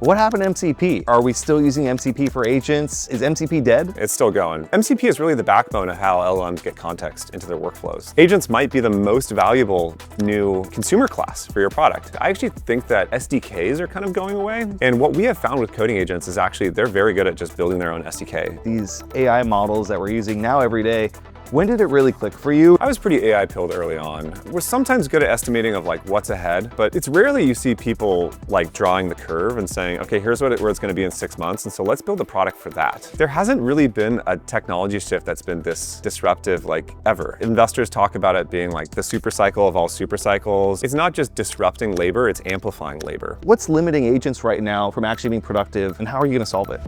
What happened to MCP? Are we still using MCP for agents? Is MCP dead? It's still going. MCP is really the backbone of how LLMs get context into their workflows. Agents might be the most valuable new consumer class for your product. I actually think that SDKs are kind of going away. And what we have found with coding agents is actually they're very good at just building their own SDK. These AI models that we're using now every day, when did it really click for you? I was pretty AI pilled early on. We're sometimes good at estimating of like what's ahead, but it's rarely you see people like drawing the curve and saying, okay, here's where it's going to be in 6 months, and so let's build a product for that. There hasn't really been a technology shift that's been this disruptive like ever. Investors talk about it being like the super cycle of all super cycles. It's not just disrupting labor, it's amplifying labor. What's limiting agents right now from actually being productive, and how are you going to solve it?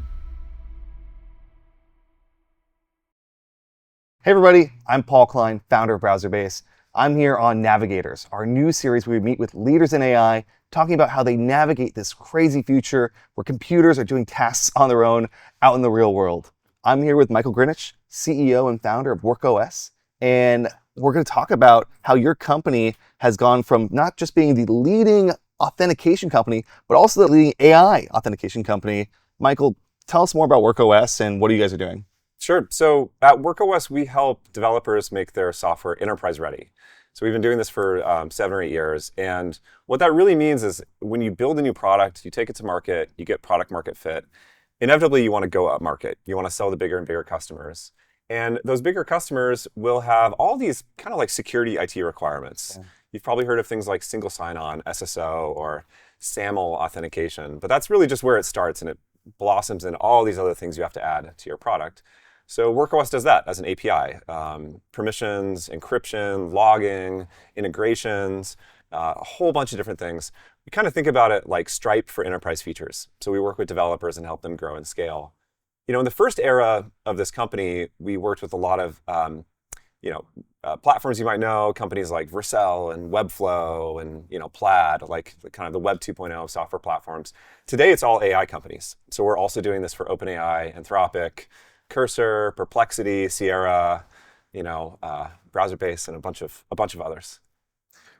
Hey everybody, I'm Paul Klein, founder of BrowserBase. I'm here on Navigators, our new series where we meet with leaders in AI, talking about how they navigate this crazy future where computers are doing tasks on their own out in the real world. I'm here with Michael Grinich, CEO and founder of WorkOS, and we're going to talk about how your company has gone from not just being the leading authentication company, but also the leading AI authentication company. Michael, tell us more about WorkOS and what you guys are doing. Sure. So at WorkOS, we help developers make their software enterprise ready. So we've been doing this for 7 or 8 years. And what that really means is when you build a new product, you take it to market, you get product market fit. Inevitably, you want to go up market. You want to sell to bigger and bigger customers. And those bigger customers will have all these kind of like security IT requirements. Yeah. You've probably heard of things like single sign-on, SSO, or SAML authentication. But that's really just where it starts, and it blossoms in all these other things you have to add to your product. So WorkOS does that as an API. Permissions, encryption, logging, integrations, a whole bunch of different things. We kind of think about it like Stripe for enterprise features. So we work with developers and help them grow and scale. You know, in the first era of this company, we worked with a lot of platforms you might know, companies like Vercel and Webflow and Plaid, like kind of the Web 2.0 software platforms. Today, it's all AI companies. So we're also doing this for OpenAI, Anthropic, Cursor, Perplexity, Sierra, BrowserBase, and a bunch of others.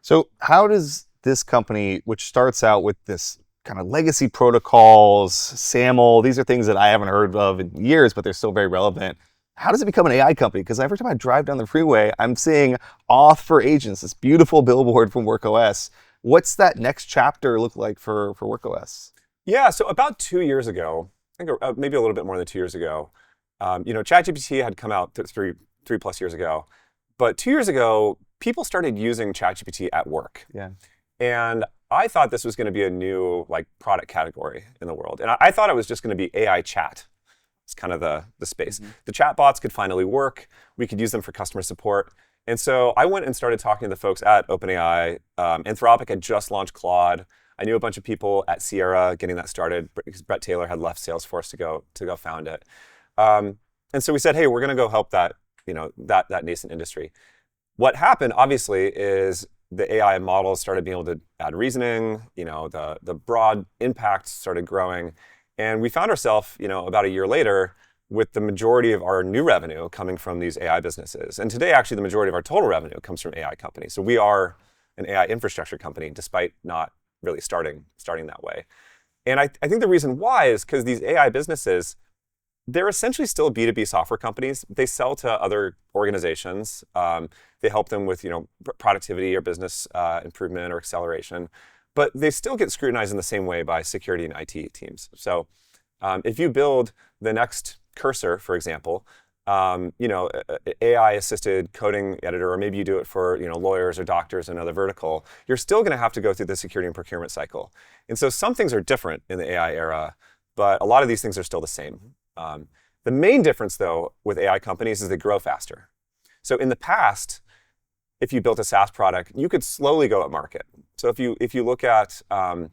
So how does this company, which starts out with this kind of legacy protocols, SAML, these are things that I haven't heard of in years, but they're still very relevant. How does it become an AI company? Because every time I drive down the freeway, I'm seeing auth for agents, this beautiful billboard from WorkOS. What's that next chapter look like for WorkOS? Yeah, so about 2 years ago, I think maybe a little bit more than 2 years ago, ChatGPT had come out three plus years ago. But 2 years ago, people started using ChatGPT at work. Yeah. And I thought this was going to be a new product category in the world. And I thought it was just going to be AI chat. It's kind of the space. Mm-hmm. The chatbots could finally work. We could use them for customer support. And so I went and started talking to the folks at OpenAI. Anthropic had just launched Claude. I knew a bunch of people at Sierra getting that started because Brett Taylor had left Salesforce to go found it. And so we said, hey, we're going to go help that nascent industry. What happened, obviously, is the AI models started being able to add reasoning. The broad impact started growing, and we found ourselves, about a year later, with the majority of our new revenue coming from these AI businesses. And today, actually, the majority of our total revenue comes from AI companies. So we are an AI infrastructure company, despite not really starting that way. And I think the reason why is because these AI businesses, they're essentially still B2B software companies. They sell to other organizations. They help them with productivity or business improvement or acceleration. But they still get scrutinized in the same way by security and IT teams. So if you build the next Cursor, for example, AI-assisted coding editor, or maybe you do it for lawyers or doctors in another vertical, you're still going to have to go through the security and procurement cycle. And so some things are different in the AI era, but a lot of these things are still the same. The main difference, though, with AI companies is they grow faster. So in the past, if you built a SaaS product, you could slowly go up market. So if you look at a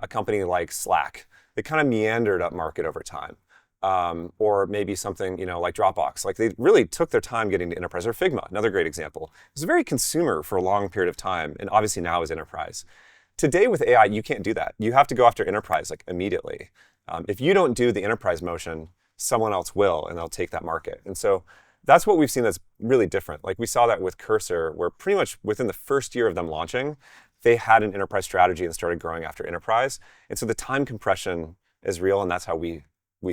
company like Slack, they kind of meandered up market over time. Or maybe something like Dropbox. Like they really took their time getting to enterprise. Or Figma, another great example. It was very consumer for a long period of time, and obviously now is enterprise. Today with AI, you can't do that. You have to go after enterprise immediately. If you don't do the enterprise motion, someone else will, and they'll take that market. And so that's what we've seen that's really different. Like we saw that with Cursor, where pretty much within the first year of them launching, they had an enterprise strategy and started growing after enterprise. And so the time compression is real, and that's how we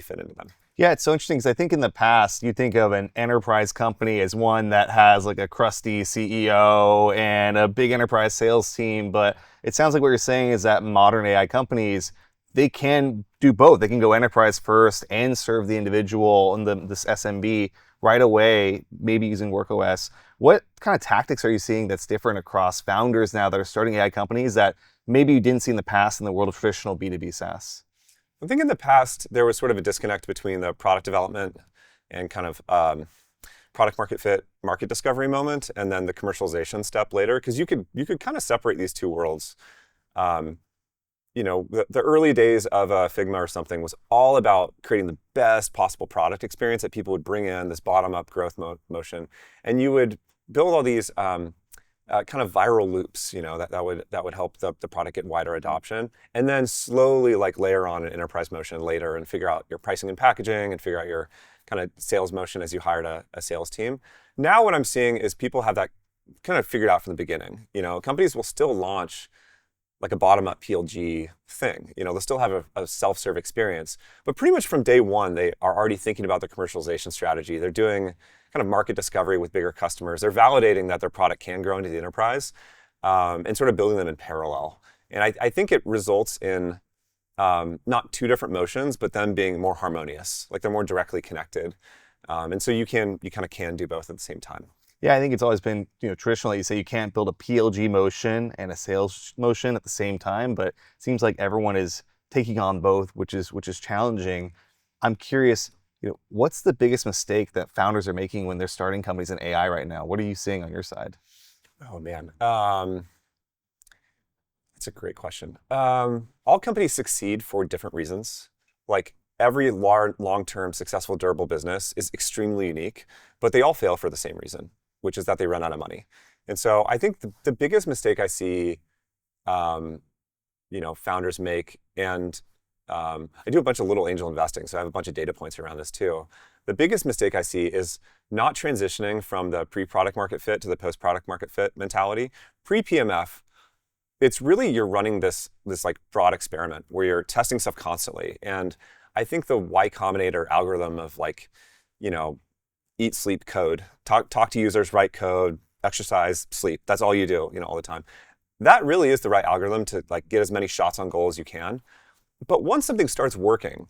fit into them. Yeah, it's so interesting because I think in the past, you think of an enterprise company as one that has like a crusty CEO and a big enterprise sales team. But it sounds like what you're saying is that modern AI companies, they can do both. They can go enterprise first and serve the individual and this SMB right away, maybe using WorkOS. What kind of tactics are you seeing that's different across founders now that are starting AI companies that maybe you didn't see in the past in the world of traditional B2B SaaS? I think in the past, there was sort of a disconnect between the product development and kind of product market fit, market discovery moment, and then the commercialization step later, because you could kind of separate these two worlds. The early days of Figma or something was all about creating the best possible product experience that people would bring in, this bottom-up growth motion, and you would build all these kind of viral loops, that would help the product get wider adoption, and then slowly layer on an enterprise motion later and figure out your pricing and packaging and figure out your kind of sales motion as you hired a sales team. Now what I'm seeing is people have that kind of figured out from the beginning. Companies will still launch like a bottom-up PLG thing. They'll still have a self-serve experience, but pretty much from day one, they are already thinking about their commercialization strategy. They're doing kind of market discovery with bigger customers. They're validating that their product can grow into the enterprise and sort of building them in parallel. And I think it results in not two different motions, but them being more harmonious, like they're more directly connected. And so you kind of can do both at the same time. Yeah, I think it's always been, traditionally you say you can't build a PLG motion and a sales motion at the same time, but it seems like everyone is taking on both, which is challenging. I'm curious, what's the biggest mistake that founders are making when they're starting companies in AI right now? What are you seeing on your side? Oh man, that's a great question. All companies succeed for different reasons. Like every long-term successful durable business is extremely unique, but they all fail for the same reason, which is that they run out of money. And so I think the biggest mistake I see, founders make, and I do a bunch of little angel investing, so I have a bunch of data points around this too. The biggest mistake I see is not transitioning from the pre-product market fit to the post-product market fit mentality. Pre-PMF, it's really you're running this like broad experiment where you're testing stuff constantly. And I think the Y Combinator algorithm of eat, sleep, code, talk to users, write code, exercise, sleep. That's all you do, all the time. That really is the right algorithm to get as many shots on goal as you can. But once something starts working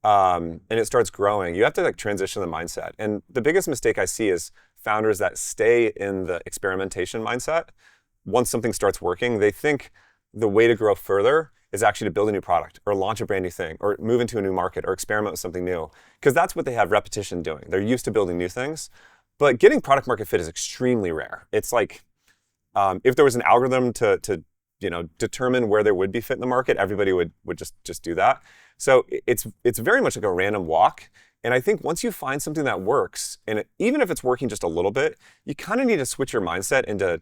and it starts growing, you have to transition the mindset. And the biggest mistake I see is founders that stay in the experimentation mindset. Once something starts working, they think the way to grow further is actually to build a new product or launch a brand new thing or move into a new market or experiment with something new. Because that's what they have repetition doing. They're used to building new things. But getting product market fit is extremely rare. It's like if there was an algorithm to determine where there would be fit in the market, everybody would just do that. So it's very much like a random walk. And I think once you find something that works, and even if it's working just a little bit, you kind of need to switch your mindset into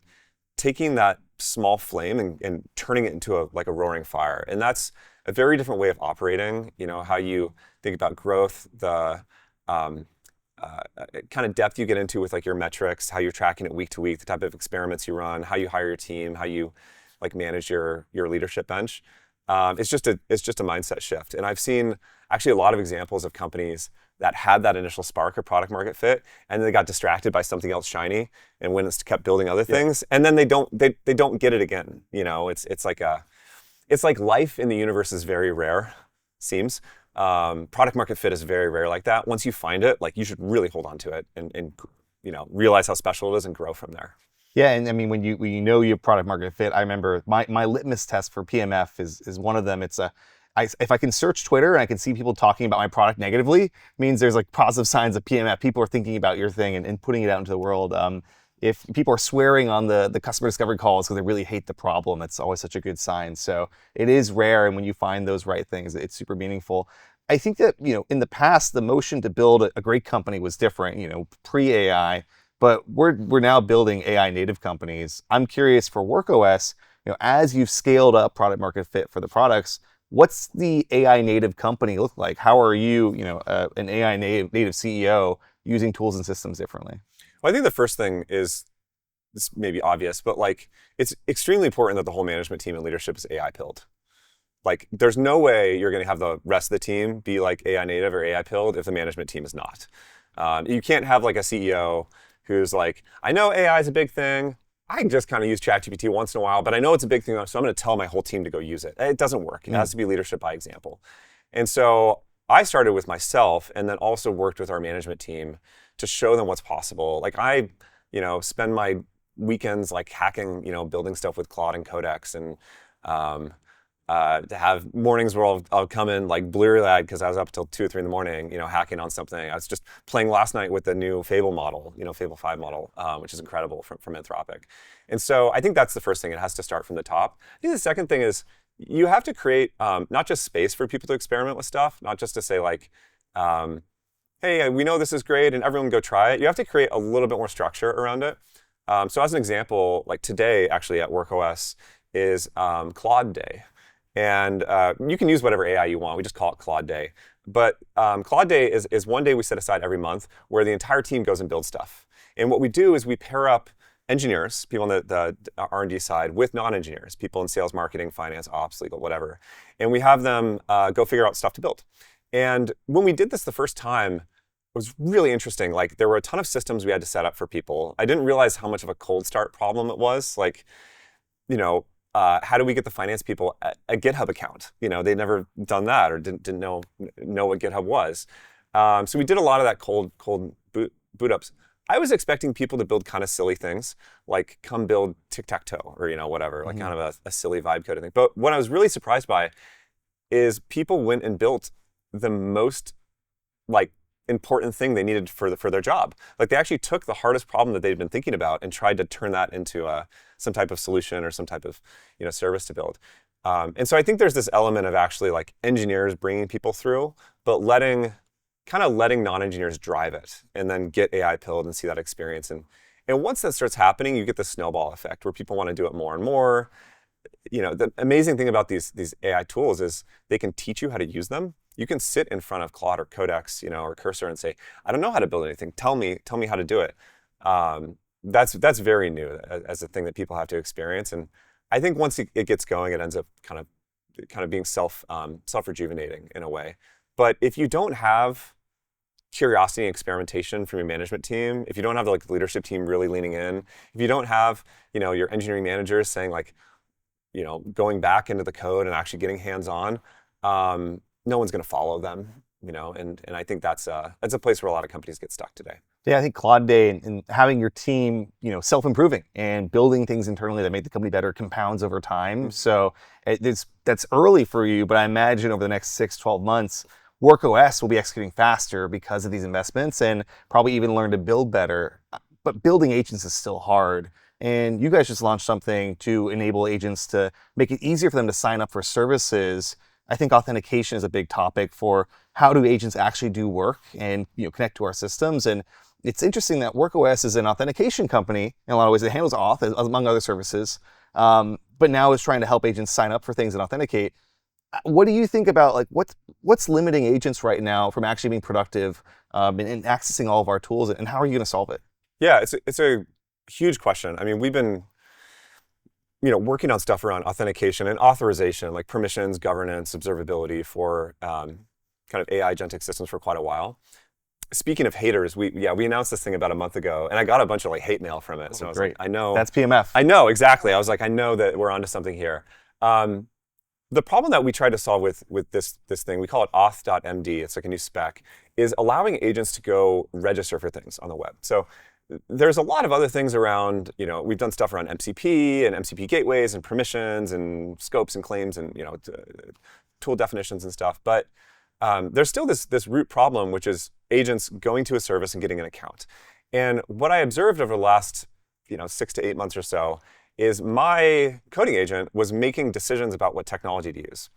taking that small flame and turning it into a roaring fire. And that's a very different way of operating, how you think about growth, the kind of depth you get into with your metrics, how you're tracking it week to week, the type of experiments you run, how you hire your team, how you manage your leadership bench. It's just a mindset shift. And I've seen actually a lot of examples of companies that had that initial spark of product market fit, and then they got distracted by something else shiny, and when it's kept building other things, and then they don't get it again. It's like life in the universe is very rare, seems. Product market fit is very rare like that. Once you find it, you should really hold on to it and realize how special it is and grow from there. Yeah, and I mean, when you know you have product market fit, I remember my litmus test for PMF is one of them. It's if I can search Twitter and I can see people talking about my product negatively, means there's positive signs of PMF. People are thinking about your thing and putting it out into the world. If people are swearing on the customer discovery calls because they really hate the problem, it's always such a good sign. So it is rare, and when you find those right things, it's super meaningful. I think that in the past, the motion to build a great company was different. Pre-AI. But we're now building AI native companies. I'm curious for WorkOS, as you've scaled up product market fit for the products, what's the AI native company look like? How are you, an AI native CEO using tools and systems differently? Well, I think the first thing is this may be obvious, but like it's extremely important that the whole management team and leadership is AI pilled. Like there's no way you're going to have the rest of the team be like AI native or AI pilled if the management team is not. You can't have like a CEO who's like, I know AI is a big thing. I can just kind of use ChatGPT once in a while, but I know it's a big thing, so I'm going to tell my whole team to go use it. It doesn't work. It has to be leadership by example. And so I started with myself and then also worked with our management team to show them what's possible. Like I, spend my weekends like hacking, building stuff with Claude and Codex, and to have mornings where I'll come in like bleary-eyed because I was up till 2 or 3 in the morning, hacking on something. I was just playing last night with the new Fable model, Fable 5 model, which is incredible from Anthropic. And so I think that's the first thing. It has to start from the top. I think the second thing is you have to create not just space for people to experiment with stuff, not just to say like, hey, we know this is great and everyone go try it. You have to create a little bit more structure around it. So as an example, like today actually at WorkOS is Claude Day. And you can use whatever AI you want. We just call it Claude Day. But Claude Day is one day we set aside every month where the entire team goes and builds stuff. And what we do is we pair up engineers, people on the R&D side, with non-engineers, people in sales, marketing, finance, ops, legal, whatever. And we have them go figure out stuff to build. And when we did this the first time, it was really interesting. Like there were a ton of systems we had to set up for people. I didn't realize how much of a cold start problem it was. Like, how do we get the finance people a GitHub account? They'd never done that or didn't know what GitHub was. So we did a lot of that cold boot ups. I was expecting people to build kind of silly things, like come build tic-tac-toe or whatever, like kind of a silly vibe coding thing. But what I was really surprised by is people went and built the most like important thing they needed for their job. Like they actually took the hardest problem that they'd been thinking about and tried to turn that into some type of solution or some type of service to build. And so I think there's this element of actually like engineers bringing people through, but letting non-engineers drive it and then get AI pilled and see that experience. And once that starts happening, you get the snowball effect where people want to do it more and more. The amazing thing about these AI tools is they can teach you how to use them. You can sit in front of Claude or Codex, or Cursor and say, I don't know how to build anything. Tell me how to do it. That's very new as a thing that people have to experience. And I think once it gets going, it ends up kind of being self-rejuvenating in a way. But if you don't have curiosity and experimentation from your management team, if you don't have the leadership team really leaning in, if you don't have your engineering managers saying like, going back into the code and actually getting hands-on, no one's going to follow them, and I think that's a place where a lot of companies get stuck today. Yeah, I think Claude Day and having your team, self-improving and building things internally that make the company better compounds over time. So that's early for you, but I imagine over the next 6-12 months, WorkOS will be executing faster because of these investments and probably even learn to build better. But building agents is still hard. And you guys just launched something to enable agents to make it easier for them to sign up for services. I think authentication is a big topic for how do agents actually do work and connect to our systems. And it's interesting that WorkOS is an authentication company in a lot of ways. It handles auth among other services, but now is trying to help agents sign up for things and authenticate. What do you think about like what's limiting agents right now from actually being productive and accessing all of our tools, and how are you going to solve it? Yeah, it's a huge question. I mean, we've been working on stuff around authentication and authorization, like permissions, governance, observability for kind of AI agentic systems for quite a while. Speaking of haters, we announced this thing about a month ago, and I got a bunch of hate mail from it. So I was like, I know that's PMF. I know exactly. I was like, I know that we're onto something here. The problem that we tried to solve with this thing, we call it auth.md. It's like a new spec, is allowing agents to go register for things on the web. So there's a lot of other things around, we've done stuff around MCP and MCP gateways and permissions and scopes and claims and, tool definitions and stuff. But there's still this root problem, which is agents going to a service and getting an account. And what I observed over the last, 6 to 8 months or so is my coding agent was making decisions about what technology to use.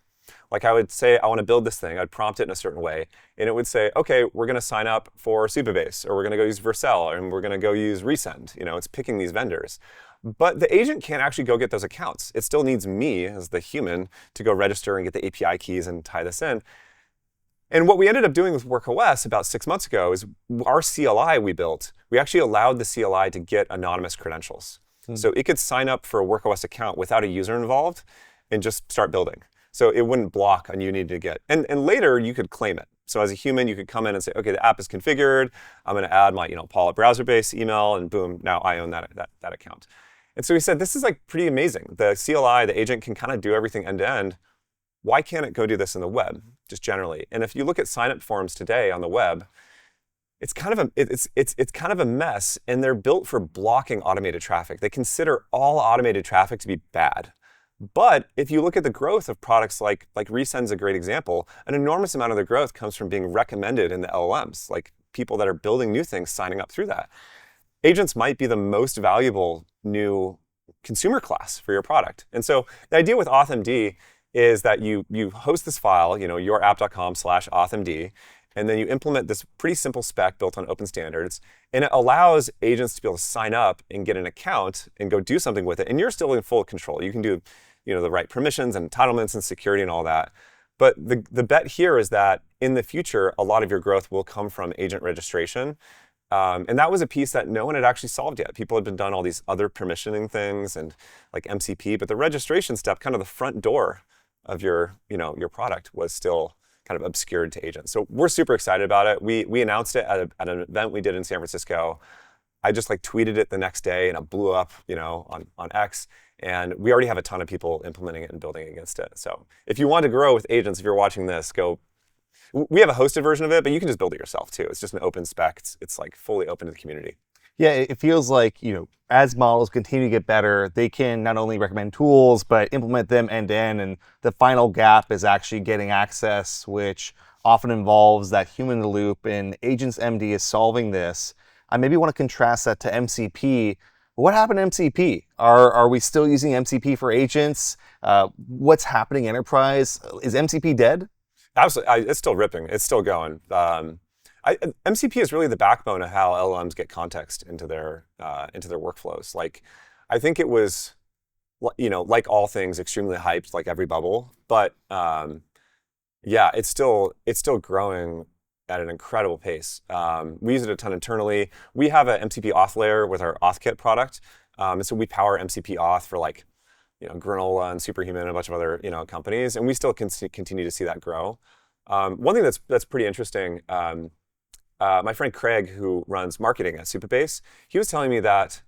Like I would say, I want to build this thing. I'd prompt it in a certain way. And it would say, okay, we're going to sign up for Supabase, or we're going to go use Vercel, and we're going to go use Resend. It's picking these vendors. But the agent can't actually go get those accounts. It still needs me as the human to go register and get the API keys and tie this in. And what we ended up doing with WorkOS about 6 months ago is our CLI we built, we actually allowed the CLI to get anonymous credentials. So it could sign up for a WorkOS account without a user involved and just start building. So it wouldn't block on you needing to get, and later you could claim it. So as a human, you could come in and say, okay, the app is configured. I'm going to add my, Paul at browser-based email, and boom, now I own that account. And so he said, this is like pretty amazing. The CLI, the agent, can kind of do everything end to end. Why can't it go do this in the web, just generally? And if you look at sign-up forms today on the web, it's kind of a mess, and they're built for blocking automated traffic. They consider all automated traffic to be bad. But if you look at the growth of products like Resend's a great example, an enormous amount of the growth comes from being recommended in the LLMs, like people that are building new things signing up through that. Agents might be the most valuable new consumer class for your product. And so the idea with authMD is that you host this file, yourapp.com/authMD, and then you implement this pretty simple spec built on open standards, and it allows agents to be able to sign up and get an account and go do something with it. And you're still in full control. You can do the right permissions and entitlements and security and all that. But the bet here is that in the future, a lot of your growth will come from agent registration. And that was a piece that no one had actually solved yet. People had been done all these other permissioning things and like MCP, but the registration step, kind of the front door of your product, was still kind of obscured to agents. So we're super excited about it. We announced it at an event we did in San Francisco. I just tweeted it the next day, and it blew up, on X. And we already have a ton of people implementing it and building against it. So if you want to grow with agents, if you're watching this, go. We have a hosted version of it, but you can just build it yourself too. It's just an open spec. It's like fully open to the community. Yeah, it feels like, as models continue to get better, they can not only recommend tools, but implement them end to end. And the final gap is actually getting access, which often involves that human in the loop. And Agents MD is solving this. I maybe want to contrast that to MCP. What happened to MCP? Are we still using MCP for agents? What's happening enterprise? Is MCP dead? Absolutely, it's still ripping. It's still going. MCP is really the backbone of how LLMs get context into their workflows. I think it was, like all things, extremely hyped, like every bubble. But yeah, it's still growing at an incredible pace. We use it a ton internally. We have an MCP auth layer with our AuthKit product, and so we power MCP auth for Granola and Superhuman and a bunch of other companies, and we still continue to see that grow. One thing that's pretty interesting. My friend Craig, who runs marketing at Supabase, he was telling me that,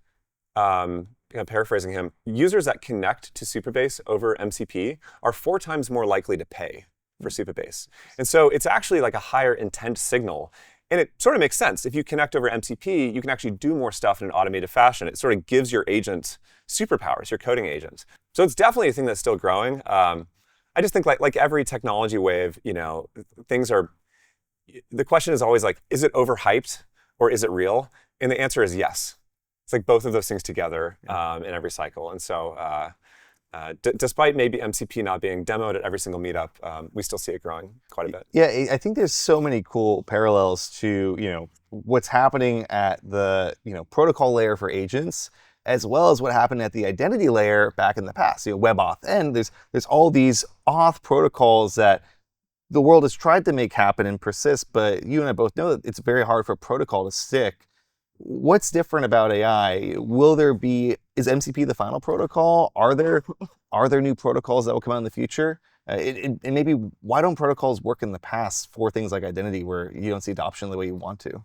paraphrasing him, users that connect to Supabase over MCP are 4 times more likely to pay for Supabase. And so it's actually like a higher intent signal. And it sort of makes sense. If you connect over MCP, you can actually do more stuff in an automated fashion. It sort of gives your agent superpowers, your coding agent. So it's definitely a thing that's still growing. I just think like every technology wave, things are. The question is always is it overhyped or is it real? And the answer is yes. It's like both of those things together in every cycle. And so despite maybe MCP not being demoed at every single meetup, we still see it growing quite a bit. Yeah, I think there's so many cool parallels to what's happening at the protocol layer for agents, as well as what happened at the identity layer back in the past. WebAuth, and there's all these auth protocols that the world has tried to make happen and persist, but you and I both know that it's very hard for a protocol to stick. What's different about AI? Is MCP the final protocol? Are there new protocols that will come out in the future? And maybe why don't protocols work in the past for things like identity where you don't see adoption the way you want to?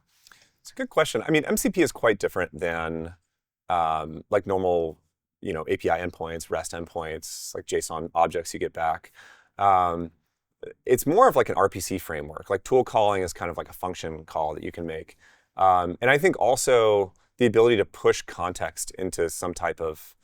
It's a good question. I mean, MCP is quite different than normal, API endpoints, REST endpoints, like JSON objects you get back. It's more of like an RPC framework. Like tool calling is kind of like a function call that you can make. And I think also the ability to push context into some type of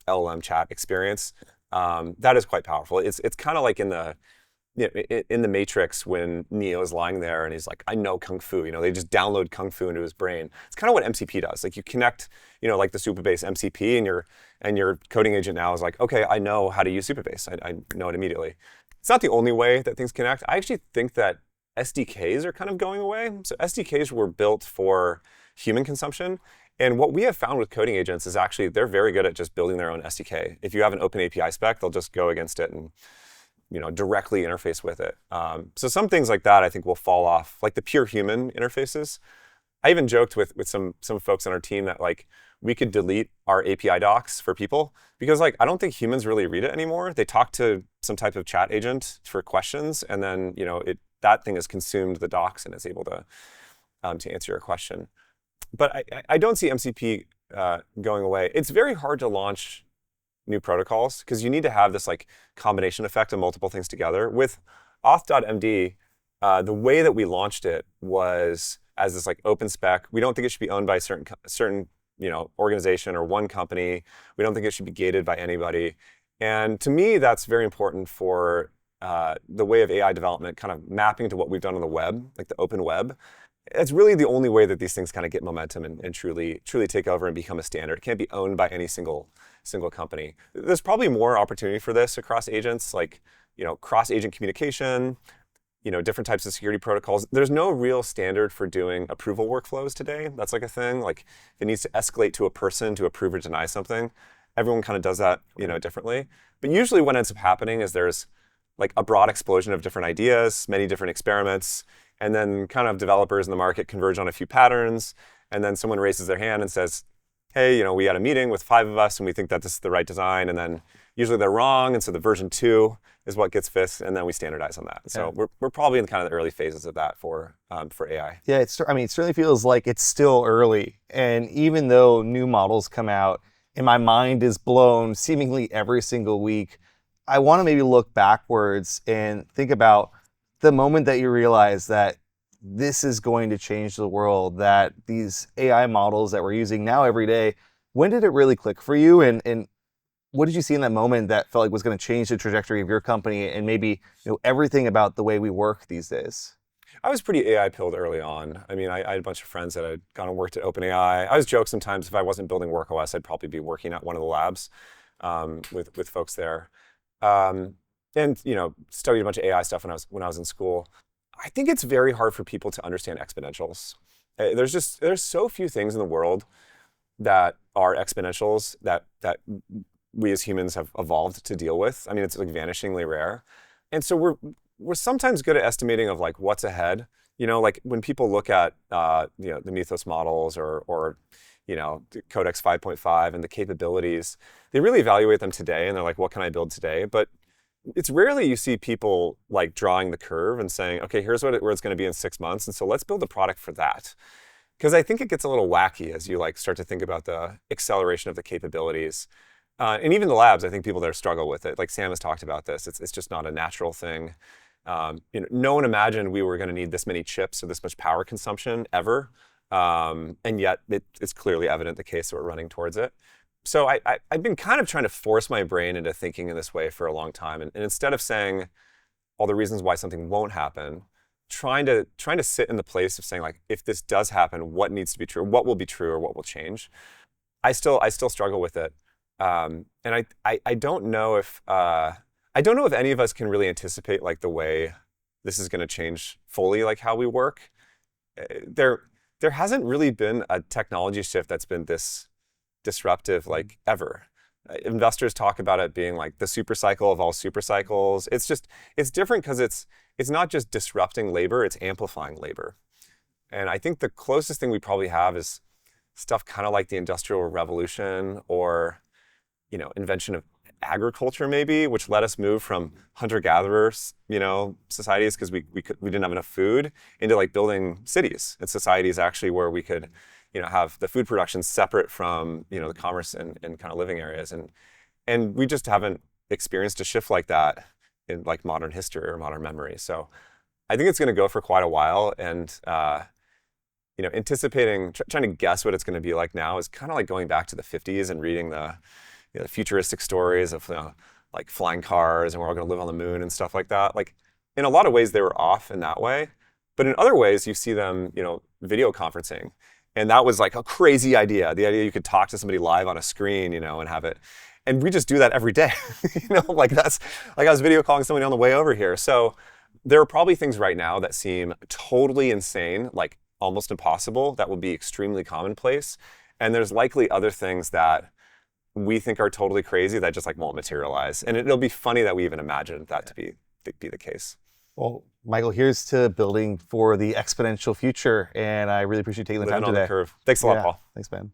LLM chat experience, that is quite powerful. It's kind of like in the Matrix when Neo is lying there and he's like, I know Kung Fu. They just download Kung Fu into his brain. It's kind of what MCP does. Like you connect, like the Supabase MCP, and your coding agent now is like, okay, I know how to use Supabase. I know it immediately. It's not the only way that things connect. I actually think that SDKs are kind of going away. So SDKs were built for human consumption. And what we have found with coding agents is actually they're very good at just building their own SDK. If you have an open API spec, they'll just go against it and directly interface with it. So some things like that I think will fall off, like the pure human interfaces. I even joked with some folks on our team that we could delete our API docs for people, because like I don't think humans really read it anymore. They talk to some type of chat agent for questions, and then that thing has consumed the docs and is able to answer your question. But I don't see MCP going away. It's very hard to launch new protocols because you need to have this like combination effect of multiple things together. With auth.md, the way that we launched it was as this like open spec. We don't think it should be owned by a certain organization or one company. We don't think it should be gated by anybody. And to me, that's very important for the way of AI development kind of mapping to what we've done on the web, like the open web. It's really the only way that these things kind of get momentum and truly take over and become a standard. It can't be owned by any single company. There's probably more opportunity for this across agents, like cross-agent communication, different types of security protocols. There's no real standard for doing approval workflows today. That's like a thing. Like if it needs to escalate to a person to approve or deny something, everyone kind of does that differently. But usually what ends up happening is there's like a broad explosion of different ideas, many different experiments, and then kind of developers in the market converge on a few patterns, and then someone raises their hand and says, hey, we had a meeting with 5 of us and we think that this is the right design, and then usually they're wrong, and so the version 2 is what gets fixed, and then we standardize on that. So we're probably in kind of the early phases of that for AI. Yeah, it certainly feels like it's still early, and even though new models come out, and my mind is blown seemingly every single week, I want to maybe look backwards and think about the moment that you realize that this is going to change the world, that these AI models that we're using now every day, when did it really click for you? And what did you see in that moment that felt like was going to change the trajectory of your company and maybe everything about the way we work these days? I was pretty AI pilled early on. I mean, I had a bunch of friends that had gone and worked at OpenAI. I always joke sometimes if I wasn't building WorkOS, I'd probably be working at one of the labs with folks there. And studied a bunch of AI stuff when I was in school. I think it's very hard for people to understand exponentials. There's so few things in the world that are exponentials that we as humans have evolved to deal with. I mean, it's like vanishingly rare. And so we're sometimes good at estimating of like what's ahead. Like when people look at the Mythos models or Codex 5.5 and the capabilities, they really evaluate them today and they're like, what can I build today? But it's rarely you see people like drawing the curve and saying, okay, here's where it's going to be in 6 months, and so let's build a product for that. Because I think it gets a little wacky as you like start to think about the acceleration of the capabilities. And even the labs, I think people there struggle with it. Like Sam has talked about this. It's just not a natural thing. No one imagined we were going to need this many chips or this much power consumption ever. And yet it's clearly evident the case that we're running towards it. So I've been kind of trying to force my brain into thinking in this way for a long time. And instead of saying all the reasons why something won't happen, trying to sit in the place of saying like, if this does happen, what needs to be true, what will be true, or what will change. I still struggle with it. And I don't know if any of us can really anticipate like the way this is going to change fully, like how we work. There hasn't really been a technology shift that's been this disruptive like ever. Investors talk about it being like the super cycle of all super cycles. It's different because it's not just disrupting labor, it's amplifying labor. And I think the closest thing we probably have is stuff kind of like the Industrial Revolution or invention of agriculture maybe, which let us move from hunter-gatherers societies because we didn't have enough food into like building cities and societies actually where we could have the food production separate from the commerce and kind of living areas, and we just haven't experienced a shift like that in like modern history or modern memory. So I think it's going to go for quite a while, and anticipating trying to guess what it's going to be like now is kind of like going back to the 50s and reading the futuristic stories of like flying cars and we're all going to live on the moon and stuff like that. Like in a lot of ways they were off in that way, but in other ways you see them video conferencing. And that was like a crazy idea. The idea you could talk to somebody live on a screen, and have it. And we just do that every day. Like that's like I was video calling somebody on the way over here. So there are probably things right now that seem totally insane, like almost impossible, that will be extremely commonplace. And there's likely other things that we think are totally crazy that just like won't materialize. And it'll be funny that we even imagined that to be the case. Well, Michael, here's to building for the exponential future, and I really appreciate you taking the time today. On the curve. Thanks a lot, Paul. Thanks, man.